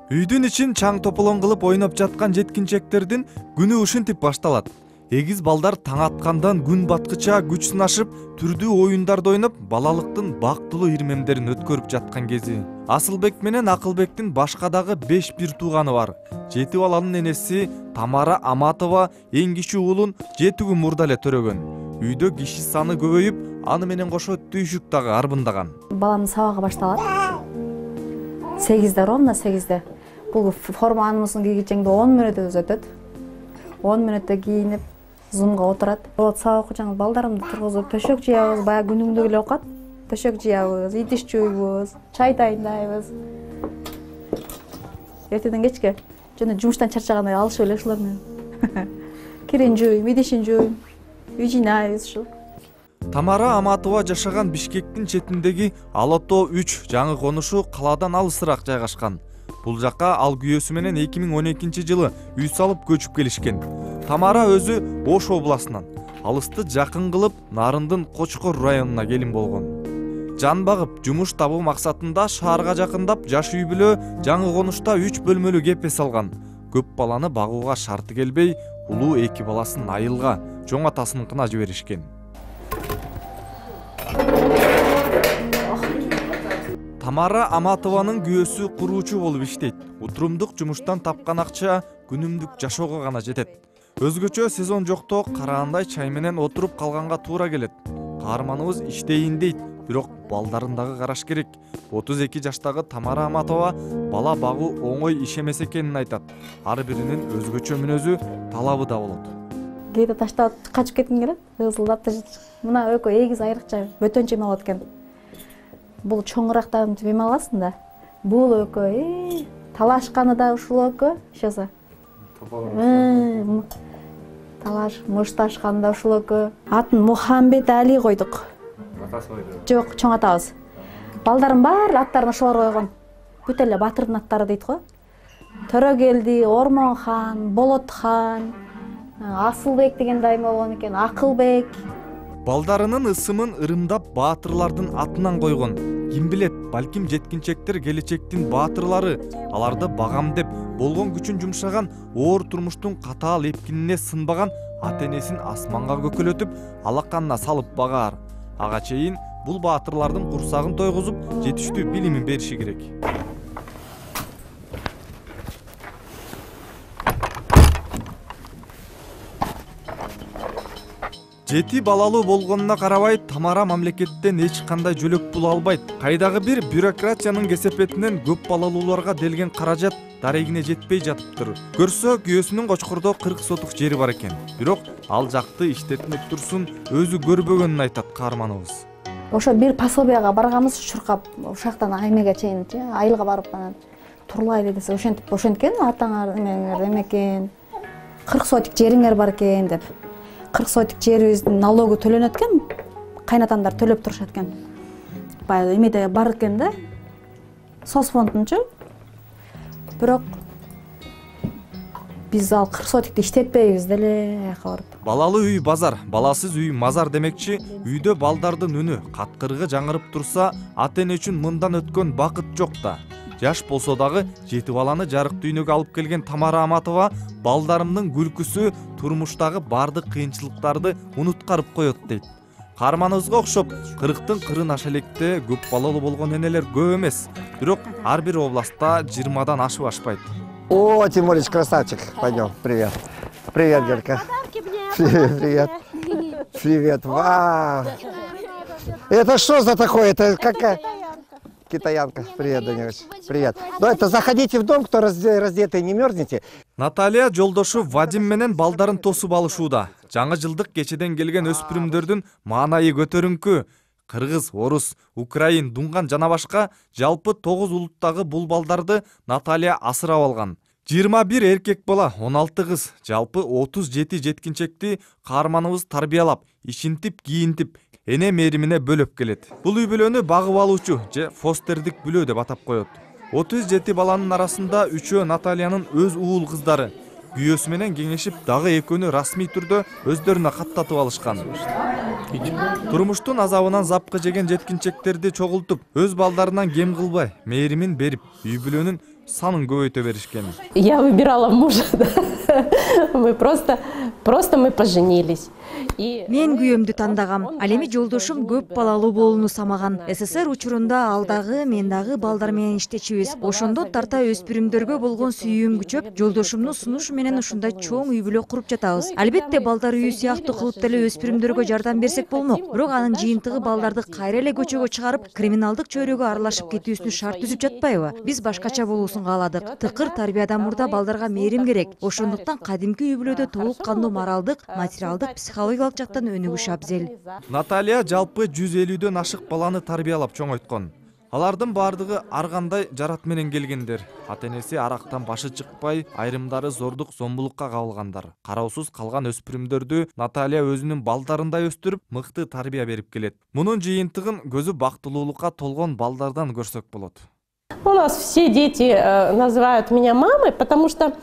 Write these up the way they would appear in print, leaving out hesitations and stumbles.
Үйдүн ичин чаң тополоң кылып ойноп жаткан жеткинчектердин күнү ушинтип башталат. Эгиз балдар таң аткандан күн баткыча күч сынашып, түрдүү оюндарды ойноп, балалыктын бактылуу ирмемдерин өткөрүп жаткан кези. Асылбек менен Акылбектин башка дагы 5 бир тууганы бар. 7 баланын энеси Тамара Аматова эң кичи уулун 7 күн мурда эле төрөгөн. Үйдө киши саны көбөйүп, аны менен кошо түйшүк дагы арбындаган. Баланын сабагы башталат. 8-де, ровно 8-де. Бул форманыбыздын кийгичеңде 10 мүнөттө өтөт. 10 мүнөттө кийинип, зумга отурат. Болот сабак окуучаңыз балдарымды тургузуп, төшөк жыябыз, бая күнүңдүк эле окуат. Төшөк жыябыз, идиш жууйбуз, чай дайындайбыз. Эртеден кечке жана жумуштан чарчаганда алышып эле ушулар менен. Кирин жууйм, идишин жууйм, үй жыйнайбыз ушул. Тамара Аматова жашаган Бишкектин четиндеги Алото 3 жаңы конушу калаадан алысыраак жайгашкан. Бул жакка ал күйөөсү менен 2012 жылы үй салып көчүп келишкен. Тамара өзү Ош областынан, алысты жакын кылып Нарындын Кочкор районуна келин болгон. Жан багып, жумуш табуу максатында шаарга жакындап, жаш үй бүлө жаңы конушта 3 бөлмөлүү кепе салган. Көп баланы багууга шарты келбей, улуу 2 баласын айылга, чоң атасыныкына жиберишкен. Тамара Аматованын күйөөсү куруучу болуп иштейт. Утурумдук жумуштан тапкан акча күнүмдүк жашоого гана жетет. Өзгөчө сезон жокто караандай чай менен отуруп калганга туура келет. Каарманыбыз иштейин дейт, бирок балдарын дагы караш керек. 32 жаштагы Тамара Аматова бала багуу оңой иш эмес экенин айтат. Ар биринин өзгөчө мүнөзү, талабы да болот. Кээде таштап качып кетким келет. Ызылдап мына экөө эгиз айрыкча бөтөнчө эме болот экен. Бул чоңурактан эме аласың да. Бул экөө талашканы да ушул экөө, ишесе. Талаш, мушташканы да ушул экөө. Атын Мухаммед Али койдук. Атасы койду. Жок, чоң атабыз. Балдардын баары аттарын ошолор койгон. Бүт эле батырдын аттары дейт го. Төрөгелди, Ормон хан, Болот хан, Асылбек деген дайым болгон экен, Акылбек. Балдарынын ысымын ырымдап баатырлардын атынан койгон. Ким билет, балким жеткинчектер келечектин баатырлары, аларды багам деп болгон күчүн жумшаган, оор турмуштун катаал эпкинине сынбаган ата-энесин асманга көкөлөтүп, алаканына салып багаар. Ага чейин бул баатырлардын курсагын тойгузуп, жетиштүү билимин бериши керек. Жети балалуу болгонуна карабай, Тамара мамлекеттен эч кандай жөлөк пул албайт. Кайдагы бир бюрократиянын кесепетинен көп балалууларга делген каражат дарегине жетпей жатыптыр. Көрсө, күйөөсүнүн Кочкордо 40 сотук жери бар экен. Бирок ал жакты иштетинип турсун, өзү көрбөгөнүн айтат каарманыбыз. Ошо бир пособияга барганбыз, чуркап, ушактан аймеге чейин, айылга барып анан турлайлы десе, ошенткен атаңар эмеңер эмекен, 40 сотик жериңер бар экен деп. 40 сотик жерибиздин налогу төлөнөт экен, кайнатамдар төлөп турушат экен. Баягы эмеде бар экен да, соцфондунчу. Бирок биз ал 40 сотикти иштетпейбиз деле аяка барып. Балалуу үй базар, баласыз үй мазар демекчи, үйдө балдардын үнү каткыргы жаңырып турса, ата-эне үчүн мындан өткөн бакыт жок да. Жаш болсо дагы 7 баланы жарык дүйнөгө алып келген Тамара Аматова балдарымдын күлкүсү турмуштагы бардык кыйынчылыктарды унуткарып коет дейт. Каарманыбызга окшоп 40-тын кырын аша электе көп балалуу болгон энелер көп эмес. Бирок ар бир областта 20дан ашып ашпайт. О, Тимурич, красавчик. Пойдем. Привет. Привет, Гелька. Привет. Привет. Вау. Это что за такое? Это какая... Китаянка. Привет, Данилович. Привет. Ну это заходите в дом, кто раздетый, не мерзнете. Наталья жолдошу Вадим менен балдарын тосуп алышууда. Жаңы жылдык кечеден келген өспүрүмдөрдүн маанайы көтөрүңкү. Кыргыз, орус, украин, дунган жана башка жалпы 9 улуттагы бул балдарды Наталья асырап алган. 21 эркек бала, 16 кыз, жалпы 37 жеткинчекти каарманыбыз тарбиялап, ишинтип, кийинтип, эне мээримине бөлөп келет. Бул үй бүлөнү багып алуучу же фостердик бүлө деп атап коет. 37 баланын арасында 3-өө Натальянын өз уул кыздары. Күйөөсү менен кеңешип, дагы экөөнү расмий түрдө өздөрүнө каттатып алышкан. Турмуштун азабынан запкы жеген жеткинчектерди чогултуп, өз балдарынан кем кылбай, мээримин берип, үй бүлөнүн санын көбөйтө беришкен. Я выбирала мужа, да. Мы просто мы поженились. Мен күйөөмдү тандагам. Ал эми жолдошум көп балалуу болууну самаган. СССР учурунда алдагы мен дагы балдар менен иштечүбүз. Ошондо тарта өспүрүмдөргө болгон сүйүүм күчөп, жолдошумдун сунушу менен ушундай чоң үй бүлө куруп жатабыз. Албетте балдар үйү сыяктуу кылып деле өспүрүмдөргө жардам берсек болмок. Бирок анын жыйынтыгы балдарды кайра эле көчөгө чыгарып, криминалдык чөйрөгө аралашып кетүүсүнө шарт түзүп жатпайбы? Биз башкача болуусун кааладык. Тыкыр тарбиядан мурда балдарга мээрим керек. Ошондуктан кадимки үй бүлөдө толук кандуу моралдык, материалдык, психологиялык жактан өнүгүш абзел. Наталья жалпы 150дөн ашык баланы тарбиялап чоңойткон. Алардын бардыгы ар кандай жарат менен келгендер. Ата-энеси арактан башы чыкпай, айрымдары зордук, зомбулукка кабылгандар. Кароосуз калган өспүрүмдөрдү Наталья өзүнүн балдарындай өстүрүп, мыкты тарбия берип келет. Мунун жыйынтыгын көзү бактылуулукка толгон балдардан көрсөк болот. У нас все дети называют меня мамой, потому что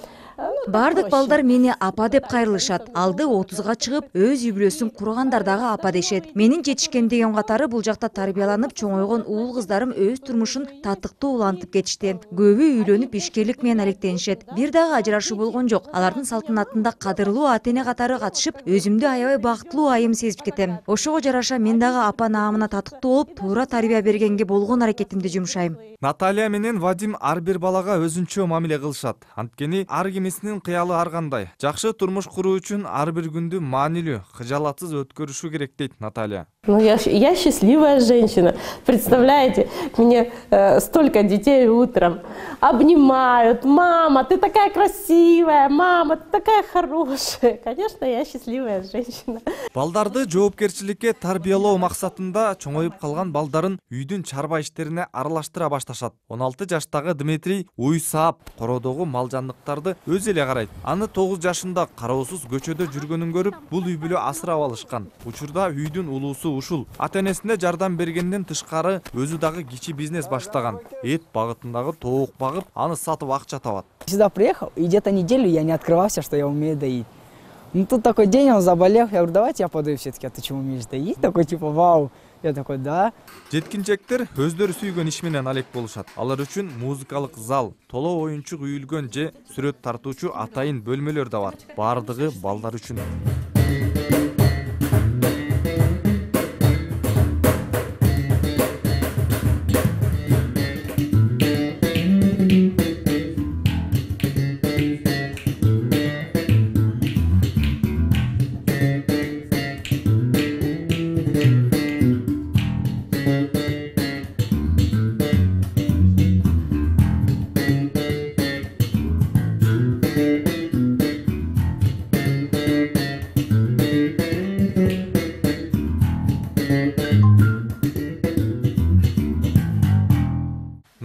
Бардык балдар мени апа деп кайрылышат. Алды 30га чыгып, өз үй бүлөсүн кургандар дагы апа дешет. Менин жетишкен деген катары бул жакта тарбияланып чоңойгон уул кыздарым өз турмушун татыктуу улантып кетишти. Көбү үйлөнүп ишкерлик менен алектенишет. Бир дагы ажырашуу болгон жок. Алардын салтанатында кадырлуу ата-эне катары катышып, өзүмдү аябай бактылуу айым сезип кетем. Ошого жараша мен дагы апа наамына татыктуу болуп, туура тарбия бергенге болгон аракетимди жумшайм. Наталья менен Вадим ар бир балага өзүнчө мамиле кылышат. Анткени ар кимисинин кыялы ар кандай. Жакшы турмуш куруу үчүн ар бир күндү маанилүү, кыжалатсыз өткөрүшү керек дейт Наталья. Ну, я счастливая женщина. Представляете, мне столько детей утром обнимают. Мама, ты такая красивая, мама, ты такая хорошая. Конечно, я счастливая женщина. Балдарды жоопкерчиликке тарбиялоо максатында чоңоюп калган балдарын үйдүн чарба иштерине аралаштыра башташат. 16 жаштагы Дмитрий уй саап, кородогу мал жандыктарды өзү эле карайт. Аны 9 жашында кароосуз көчөдө жүргөнүн көрүп, бул үй бүлө асырап алышкан. Учурда үйдүн улуусу ушул. Ата-энесине жардам бергенден тышкары өзү дагы кичи бизнес баштаган. Эт багытындагы тоок багып, аны сатып акча табат. Сюда приехал, и где-то неделю я не открывал все, что я умею доить. Ну тут такой день, он заболел, я говорю, давайте я подаю все-таки, а ты чего умеешь доить? Такой типа, вау. Я такой, да. Жеткинчектер өздөрү сүйгөн иш менен алек болушат. Алар үчүн музыкалык зал, толо оюнчук үйүлгөн же сүрөт тартуучу атайын бөлмөлөр да бар. Бардыгы балдар үчүн.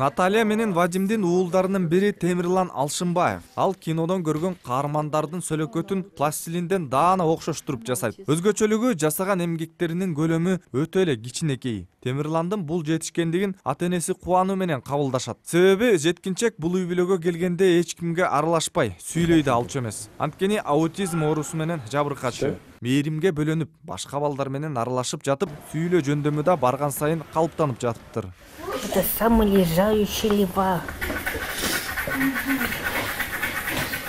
Наталья менен Вадимдин уулдарынын бири Темирлан Алшынбаев. Ал кинодон көргөн каармандардын сөлөкөтүн пластилинден даана окшоштуруп жасайт. Өзгөчөлүгү жасаган эмгектеринин көлөмү өтө эле кичинекей. Темирландын бул жетишкендигин ата-энеси кубануу менен кабылдашат. Себеби жеткинчек бул үй бүлөгө келгенде эч кимге аралашпай, сүйлөй да алчу эмес. Анткени аутизм оорусу менен жабыркачы. Мээримге бөлөнүп, башка балдар менен аралашып жатып, сүйлөө жөндөмү да барган сайын калыптанып жатыптыр. Это самолежающий левак.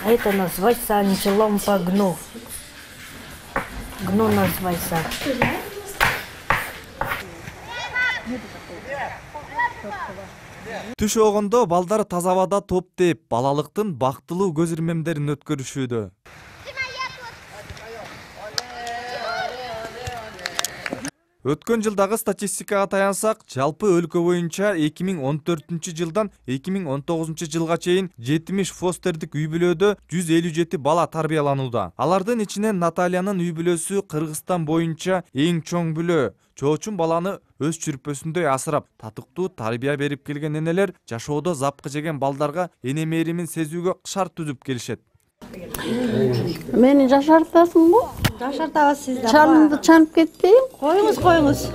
А это называется антиломпа гну. Гну называется. Түш огондо балдар таза абада топтеп, балалыктын бактылуу көз ирмемдерин өткөрүшүүдө. Өткөн жылдагы статистикага таянсак, жалпы өлкө боюнча 2014 жылдан 2019 жылга чейин 70 фостердик үй бүлөдө 157 бала тарбияланууда. Алардын ичинен Натальянын үй бүлөсү Кыргызстан боюнча эң чоң бүлө. Чоочун баланы өз чүрпөсүндөй асырап, татыктуу тарбия берип келген энелер жашоодо запкы жеген балдарга эне мээримин сезүүгө шарт түзүп келишет. Мени жашартасыңбы? Жашартабыз сизди. Чалымды чанып кетпейм. Коюңуз.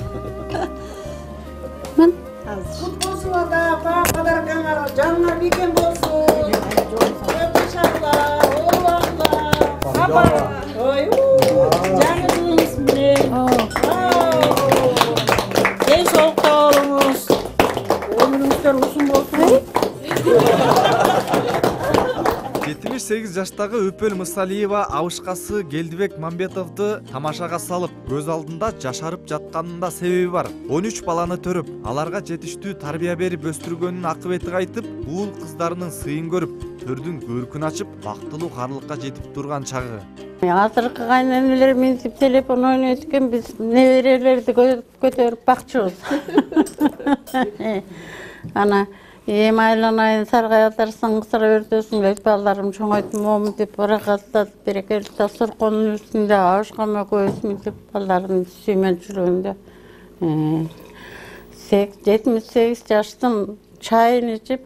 Мен Болсун ата, подаркаңар жаныңа бекем болсун. Иншалла, Алла. Ой, жаныңыз менен. Ден соолукта болуңуз. Өмүрүңүздөр узун болсун. жаштагы Өпөл Мысалиева абышкасы Келдибек Мамбетовду тамашага салып, көз алдында жашарып жатканында себеби бар. 13 баланы төрөп, аларга жетиштүү тарбия берип өстүргөнүнүн акыбети кайтып, уул кыздарынын сыйын көрүп, төрдүн көркүн ачып, бактылуу карлыкка жетип турган чагы. Азыркы кайненелер минтип телефон ойнойт экен, биз неберелерди көтөрүп бакчыбыз. Ана эми айланайын саргая сыңгысыра өртөсүң деп балдарым чоңойтуп момун деп баракаттап берекеликте сурконун үстүндө абышкам экөөбүз минтип балдарын сүймөн жүргөндө 78 жаштын чайын ичип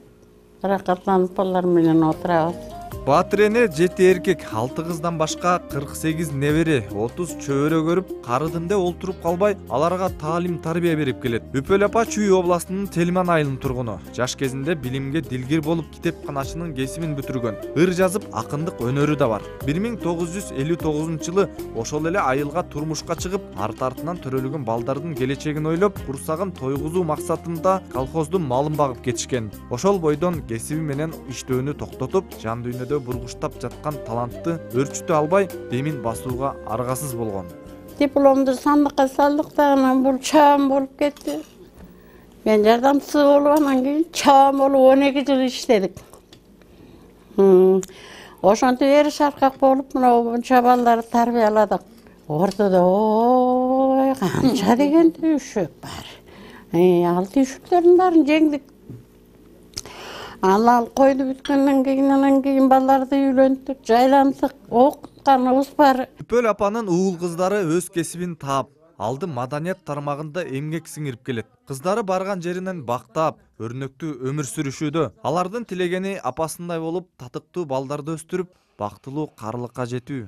баракатланып балдар менен отурабыз. Батыр эне 7 эркек, 6 кыздан башка 48 небере, 30 чөбөрө көрүп, карыдымда олтуруп калбай, аларга таалим тарбия берип келет. Өпөл апа Чүй областынын Телман айылынын тургуну. Жаш кезинде билимге дилгир болуп, китепканачынын кесибин бүтүргөн. Ыр жазып, акындык өнөрү да бар. 1959-жылы ошол эле айылга турмушка чыгып, арт-артынан төрөлгөн балдардын келечегин ойлоп, курсагын тойгузуу максатында колхоздун малын багып кетишкен. Ошол бойдон кесиби менен иштөөнү токтотуп, жан дүйнөдө бургуштап жаткан талантты өрчүтө албай, демин басууга аргасыз болгон. Дипломду сандыкка салдык да, анан бул чаам болуп кетти. Мен жардамчысы болуп, анан кийин чаам болуп 12 жыл иштедик. Ошентип эр шаркак болуп, мына балдарды тарбияладык. Ортодо ой, канча деген түйшүк бар. Ал түйшүктөрдүн баарын жеңдик. Ал койду бүткөндөн кийин балдарды үйлөнтүк, жайлантык, окутканыбыз бар. Өпөл апанын уул кыздары өз кесибин таап, алды маданият тармагында эмгек сиңирип келет. Кыздары барган жеринен бактап, өрнөктүү өмүр сүрүшүүдө. Алардын тилегени апасындай болуп, татыктуу балдарды өстүрүп, бактылуу карлыкка жетүү.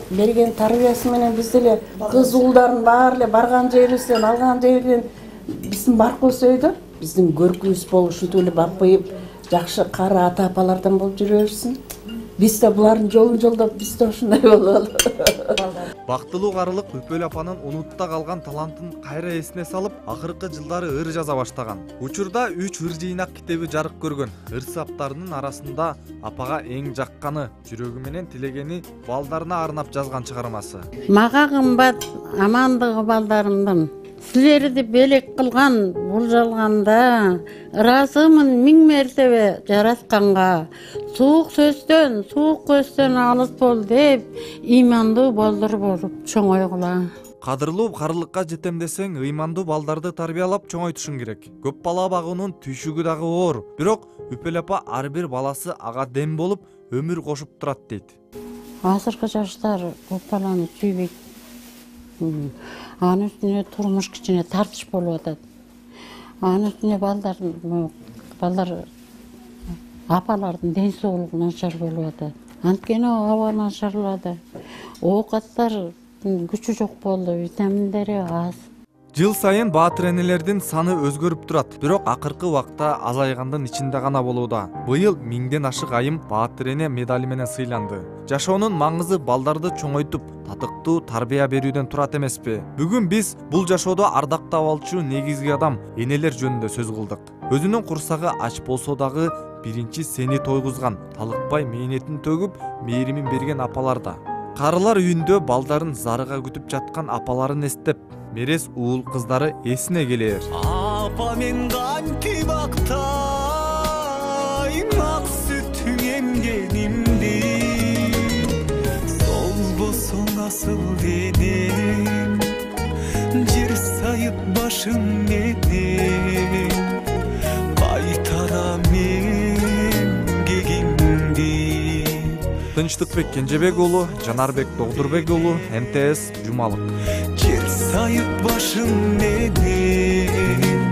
Берген тарбиясы менен биз деле кыз уулдарын баары эле барган жерибизден, алган жерден биздин барк өсөйдү. Биздин көркүбүз болуп, ушинтип эле бакпайып, жакшы кары ата-апалардан болуп жүрө берсин. Биз да булардын жолун жолдоп, биз да ушундай бололу. Бактылуу карылык Өпөл апанын унутта калган талантын кайра эсине салып, акыркы жылдары ыр жаза баштаган. Учурда 3 ыр жыйнак китеби жарык көргөн. Ыр саптарынын арасында апага эң жакканы, жүрөгү менен тилегени балдарына арнап жазган чыгармасы. Мага кымбат амандыгы балдарымдын. Силерди белек кылган бул жалганда, ыраазымын 1000 мертебе жаратканга. Суук сөздөн, суук көздөн алыс бол деп, ыймандуу балдар болуп чоңойгула. Кадырлуу карлыкка жетем десең, ыймандуу балдарды тарбиялап чоңойтушуң керек. Көп бала багуунун түйшүгү дагы оор. Бирок Өпөл апа ар бир баласы ага дем болуп, өмүр кошуп турат дейт. Азыркы жаштар көп баланы сүйбөйт. Анын үстүнө турмуш кичине тартыш болуп атат. Анын үстүнө балдар апалардын ден соолугу начар болуп атат. Анткени аба начарлады. Оокаттар күчү жок болду, витаминдери аз. Жыл сайын баатыр энелердин саны өзгөрүп турат, бирок акыркы убакта азайгандын ичинде гана болууда. Быйыл 1000ден ашык айым баатыр эне медали менен сыйланды. Жашоонун маңызы балдарды чоңойтуп, татыктуу тарбия берүүдөн турат эмеспи? Бүгүн биз бул жашоодо ардактап алчу негизги адам энелер жөнүндө сөз кылдык. Өзүнүн курсагы ач болсо дагы биринчи сени тойгузган, талыкпай мээнетин төгүп, мээримин берген апалар да. Карылар үйүндө балдарын зарыга күтүп жаткан апаларын эстеп, мерез уул кыздары эсине келер. Апа мен кантип актайын ак сүтүң эмгенимди, солбосоң асыл денең, жер сайып башың менен, кайтарам эмгегимди. Тынчтыкбек Кенжебек уулу, Жанарбек Догдурбек уулу, МТС Жумалык. Жер сайып башың менен,